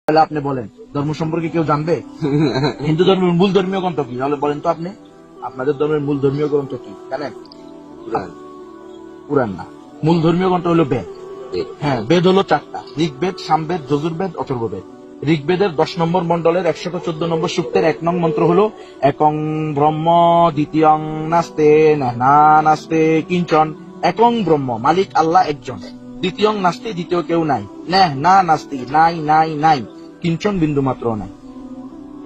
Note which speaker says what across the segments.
Speaker 1: তাহলে আপনি বলেন ধর্ম সম্পর্কে কেউ জানবে? হিন্দু ধর্মের মূল ধর্মীয় গ্রন্থ কি? তাহলে বলেন তো আপনি, আপনাদের ধর্মের মূল ধর্মীয় গ্রন্থ কি জানেন? কুরআন না, মূল ধর্মীয় গ্রন্থ হলো বেদ। হ্যাঁ, বেদ হলো 4টা: ঋগ্বেদ, সামবেদ, যজুর্বেদ, অথর্ববেদ। ঋগ্বেদের 10 নম্বর মন্ডলের 114 নম্বর সূক্তের 1 নং মন্ত্র হলো একং ব্রহ্ম দ্বিতীয়ং নাস্তে না নাস্তে কিঞ্চন। একং ব্রহ্ম, মালিক আল্লাহ একজন। দ্বিতীয়ং নাস্তি, দ্বিতীয় কেউ নাই। না নাস্তি, নাই নাই নাই। কিঞ্চন, বিন্দু মাত্র নাই।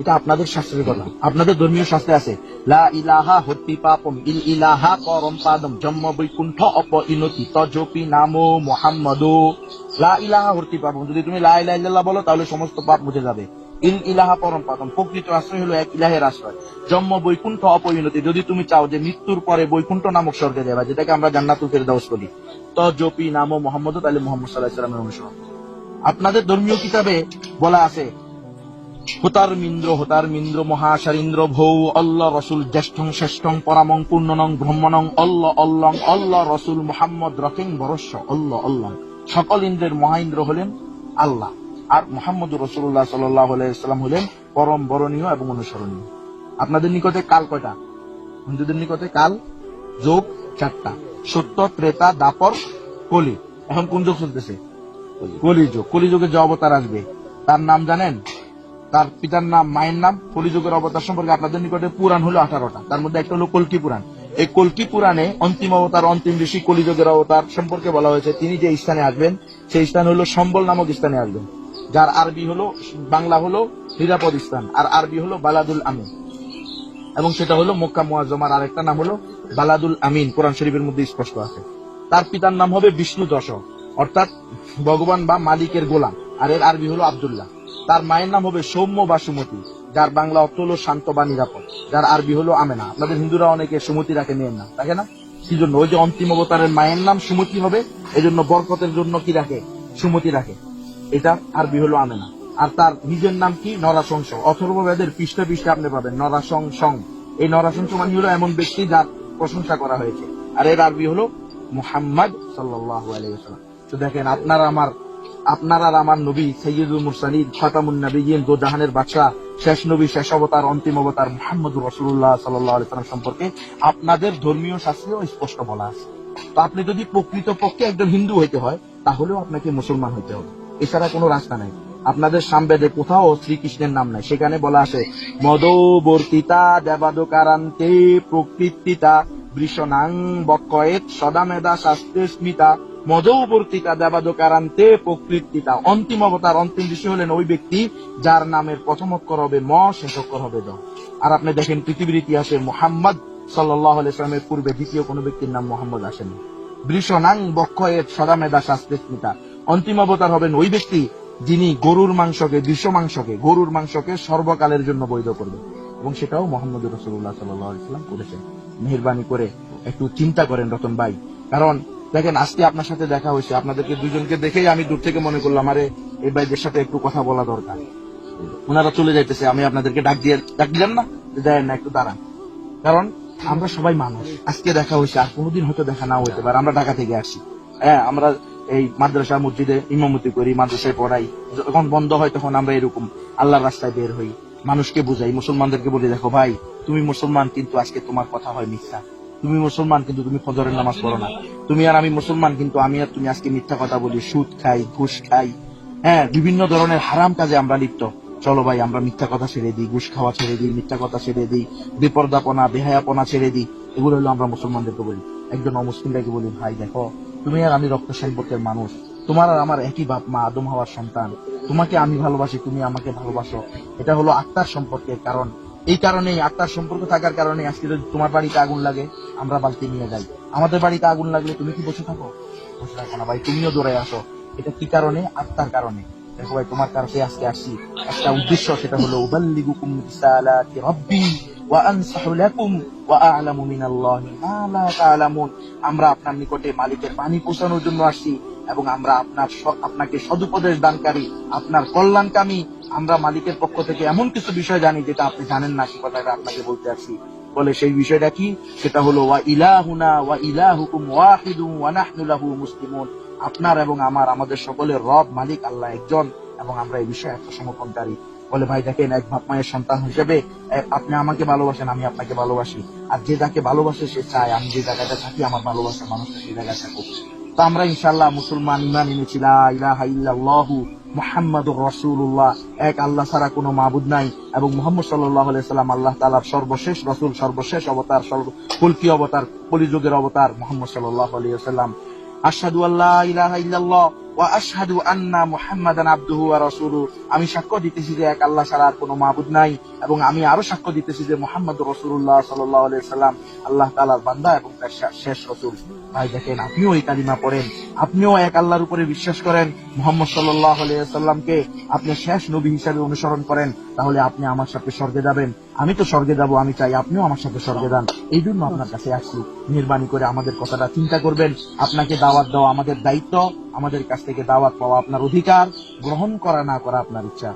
Speaker 1: এটা আপনাদের শাস্ত্রের কথা, আপনাদের ধর্মীয় শাস্ত্রে আছে লা ইলাহা হত্তি পাপম ইল ইলাহা পরম পাদম জন্ম বৈকুণ্ঠ অপ ইনতি তজপি নামো মুহাম্মাদু। লা ইলাহা হত্তি পাপম, যদি তুমি লা ইলাহা ইল্লাল্লাহ বলো তাহলে সমস্ত পাপ মুছে যাবে। ইল ইলাহা পরম পাদম, প্রকৃত আশ্রয় হলো এক ইলাহের আশ্রয়। জন্ম বৈকুণ্ঠ অপরিণতি, যদি তুমি চাও যে মৃত্যুর পরে বৈকুণ্ঠ নামক স্বর্গে যাবা, যেটাকে আমরা জান্নাতুল ফেরদাউস বলি, তজপি নামো মুহাম্মাদু, তাহলে মুহাম্মদ সাল্লাল্লাহু আলাইহি ওয়াসাল্লামের অনুসরণ। আপনাদের ধর্মীয় কিতাবে বলা আছে হোতার মিন্দ্র মহাশারিন্দ্র ভৌ অল্লাহ রসুল জ্যেষ্ঠং শ্রেষ্ঠং পরামং পূর্ণনং ব্রহ্মণং অল্লাহ রসুল মুহাম্মদ রকেং বরস্য অল্লাহ। সকল ইন্দ্রের মহাইন্দ্র হলেন আল্লাহ, আর মুহাম্মদ রাসূলুল্লাহ সাল্লাল্লাহু আলাইহি ওয়াসাল্লাম হলেন পরম বরণীয় এবং অনুসরণীয়। আপনাদের নিকটে কাল কয়টা? হিন্দুদের নিকটে কাল যোগ 4টা: সত্য, ত্রেতা, দাপর, কলি। এখন কোন যুগ চলতেছে? কলিযুগ। কলিযুগে যে অবতার আসবে তার নাম জানেন? তার পিতার নাম, মায়ের নাম। কলিযুগের অবতার সম্পর্কে আপনাদের নিকটে পুরাণ হলো 18টা, তার মধ্যে একটা হলো কল্কি পুরাণ। এই কল্কি পুরাণে অন্তিম অবতার, অন্তিম ঋষি, কলিযুগের অবতার সম্পর্কে বলা হয়েছে তিনি যে স্থানে আসবেন সেই স্থান হলো সম্বল নামক স্থানে আসবেন, যার আরবি হলো, বাংলা হলো নিরাপদ স্থান, আর আরবি হলো বালাদুল আমিন, এবং সেটা হলো মক্কা মুআজ্জমার আরেকটা নাম হলো বালাদুল আমিন, কোরআন শরীফের মধ্যে স্পষ্ট আছে। তার পিতার নাম হবে বিষ্ণু দশক, অর্থাৎ ভগবান বা মালিকের গোলাম, আর এর আরবি হলো আব্দুল্লাহ। তার মায়ের নাম হবে সৌম্য বা সুমতি, যার বাংলা অর্থ হলো শান্ত বা নিরাপদ, যার আরবি হলো আমেনা। আপনাদের হিন্দুরা অনেকে সুমতি রাখে মেয়ের নাম, তাকে না? কি জন্য? ওই যে অন্তিম অবতারের মায়ের নাম সুমতি হবে, এই জন্য বরকতের জন্য কি রাখে? সুমতি রাখে। এটা আরবি হলো আমেনা। আর তার নিজের নাম কি? নরাশংস। অথর্ববেদের পৃষ্ঠা পৃষ্ঠা আপনি পাবেন নরাশংস। এই নরাশংস মানে হলো এমন ব্যক্তি যার প্রশংসা করা হয়েছে, আর এর আরবি হলো মুহাম্মদ সাল্লাল্লাহু আলাইহি ওয়াসাল্লাম। তো দেখেন, আপনার আর আমার নবী সাইয়্যিদুল মুরসালিন খাতামুন নবিয়্যিন, দো জাহানের বাদশা, শেষ নবী, শেষ অবতার, অন্তিম অবতার মুহাম্মদুর রাসূলুল্লাহ সাল্লাল্লাহু আলাইহি ওয়াসাল্লাম সম্পর্কে আপনাদের ধর্মীয় শাস্ত্রেও স্পষ্ট বলা আছে। তো আপনি যদি প্রকৃতপক্ষে একজন হিন্দু হইতে হয় তাহলেও আপনাকে মুসলমান হইতে হবে, এছাড়া কোনো রাস্তা নাই। আপনাদের সামবেদে কোথাও শ্রীকৃষ্ণের নাম নাই, সেখানে বলা আছে মদবর্তিতা দেবাদকারান্তে প্রকৃতিতা বৃষণাং বক্ষয়েত সদামেদা শাস্ত্রে স্মিতা। মদবর্তিতা দেবাদকারান্তে প্রকৃতিতা, অন্তিম অবতার, অন্তিম ঋষি হলেন ওই ব্যক্তি যার নামের প্রথম অক্ষর হবে ম, শেষ অক্ষর হবে দ। আর আপনি দেখেন পৃথিবীর ইতিহাসে মুহাম্মদ সাল্লাল্লাহু আলাইহি ওয়াসাল্লামের পূর্বে দ্বিতীয় কোনো ব্যক্তির নাম মুহাম্মদ আসেনি। বৃষণাং বক্ষয়েত সদামেদা শাস্ত্রে স্মিতা, অন্তিম অবতার হবেন ওই ব্যক্তি যিনি গরুর মাংসকে সর্বকালের জন্য বৈধ করবেন, এবং সেটাও মুহাম্মদ রাসূলুল্লাহ সাল্লাল্লাহু আলাইহি ওয়াসাল্লাম করেছেন। মেহেরবানি করে একটু চিন্তা করেন রতন ভাই, কারণ দেখেন আজকে আপনার সাথে দেখা হয়েছে, আপনাদেরকে দুজনকে দেখেই আমি দূর থেকে মনে করলাম আরে এই ভাইদের সাথে একটু কথা বলা দরকার। ওনারা চলে যাইতেছে, আমি আপনাদেরকে ডাক দিলাম না, দেন না, একটু দাঁড়ান, কারণ আমরা সবাই মানুষ। আজকে দেখা হয়েছে, আর কোনোদিন হয়তো দেখা না হইতে পারে। আমরা ঢাকা থেকে আসি, হ্যাঁ, আমরা এই মাদ্রাসা মসজিদে ইমামতি করি, মাদ্রাসায় পড়াই, যখন বন্ধ হয় তখন আমরা এরকম আল্লাহর রাস্তায় বের হই, মানুষকে বুঝাই, মুসলমানদেরকে বলি দেখো ভাই তুমি মুসলমান, কিন্তু আজকে তোমার কথা হয় মিথ্যা। তুমি মুসলমান কিন্তু তুমি ফজরের নামাজ পড়ো না। তুমি আর আমি মুসলমান, কিন্তু আমি আর তুমি আজকে মিথ্যা কথা বলি, সুদ খাই, ঘুষ খাই, হ্যাঁ, বিভিন্ন ধরনের হারাম কাজে আমরা লিপ্ত। চলো ভাই আমরা মিথ্যা কথা ছেড়ে দিই, ঘুষ খাওয়া ছেড়ে দিই, মিথ্যা কথা ছেড়ে দিই, বিপর্দাপনা বেহায়াপনা ছেড়ে দিই। এগুলো হলো আমরা মুসলমানদেরকে বলি। একজন অমুসলিমকে বলি ভাই দেখো তুমি আর আমি রক্ত সম্পর্কের মানুষ, তোমার আর আমার একই বাপ মা, আদম হাওয়ার সন্তান, তোমাকে আমি ভালোবাসি, তুমি আমাকে ভালোবাসো। এটা হলো আত্মার সম্পর্কের কারণ। এই কারণেই, আত্মার সম্পর্ক থাকার কারণে আজকে যদি তোমার বাড়িতে আগুন লাগে আমরা বালতি নিয়ে যাই, আমাদের বাড়িতে আগুন লাগলে তুমি কি বসে থাকো? বসে থাকো না ভাই, তুমিও দৌড়ে আসো। এটা কি কারণে? আত্মার কারণে। দেখো ভাই, তোমার কাছে আজকে আসছি একটা উদ্দেশ্য, সেটা হলো উবাল্লিগুকুম রিসালাতি রাব্বি ওয়া আনসাহু লাকুম ওয়া আ'লামু মিনাল্লাহি মা লা তা'লামুন। আমরা আপনার নিকটে মালিকের বাণী পৌঁছানোর জন্য আসছি, এবং আমরা আপনাকে সদুপদেশ দানকারী, আপনার কল্যাণকামী। আমরা মালিকের পক্ষ থেকে এমন কিছু বিষয় জানি যেটা আপনি জানেন না, সে কথাটা আপনাকে বলতে আসছি। বলে সেই বিষয়টা কি? সেটা হলো ওয়া ইলাহুনা ওয়া ইলাহুকুম ওয়াহিদুন ওয়া নাহনু লাহু মুসলিমুন। আপনার এবং আমাদের সকলের রব মালিক আল্লাহ একজন, এবং আমরা এই বিষয়ে আত্মসমর্পণকারী। বলে ভাই দেখেন, এক বাপ মায়ের সন্তান হিসেবে আপনি আমাকে ভালোবাসেন, আমি আপনাকে ভালোবাসি। আর যে যাকে ভালোবাসে সে চায় আমি যে জায়গাটা থাকি আমার ভালোবাসার মানুষটা সেই জায়গায় থাকুক। তো আমরা ইনশাআল্লাহ মুসলমান, ইমান এনেছি লা ইলাহা ইল্লাল্লাহু মুহাম্মাদুর রাসূলুল্লাহ, এক আল্লাহ ছাড়া কোনো মাবুদ নাই, এবং মুহাম্মদ সাল্লাল্লাহু আলাইহি সাল্লাম আল্লাহ তাআলার সর্বশেষ রাসূল, সর্বশেষ অবতার, কল্কি অবতার, কলিযুগের অবতার মুহাম্মদ সাল্লাল্লাহু আলাইহি ওয়াসাল্লাম। আশহাদু আল্লা ইলাহা ইল্লাল্লাহ ওয়া আশহাদু আন্না মুহাম্মাদান আবদুহু ওয়া রাসূলুহু, আমি সাক্ষ্য দিতেছি যে এক আল্লাহ ছাড়া আর কোনো মাবুদ নাই, এবং আমি আরো সাক্ষ্য দিতেছি যে মুহাম্মদুর রাসূলুল্লাহ সাল্লাল্লাহু আলাইহি সাল্লাম আল্লাহ তাআলার বান্দা এবং তার শেষ রাসূল। ভাই দেখেন, আপনিও এই কালিমা পড়েন, আপনিও এক আল্লাহর উপরে বিশ্বাস করেন, মুহাম্মদ সাল্লাল্লাহু আলাইহি সাল্লামকে আপনি শেষ নবী হিসেবে অনুসরণ করেন, তাহলে আপনি আমার সাথে স্বর্গে যাবেন। আমি তো স্বর্গে যাব, আমি চাই আপনিও আমার সাথে স্বর্গে যান। এই জন্য আপনার কাছে আসছি। মেহেরবানি করে আমাদের কথাটা চিন্তা করবেন। আপনাকে দাওয়াত দেওয়া আমাদের দায়িত্ব, আমাদের কাছ থেকে দাওয়াত পাওয়া আপনার অধিকার, গ্রহণ করা না করা আপনার ইচ্ছা।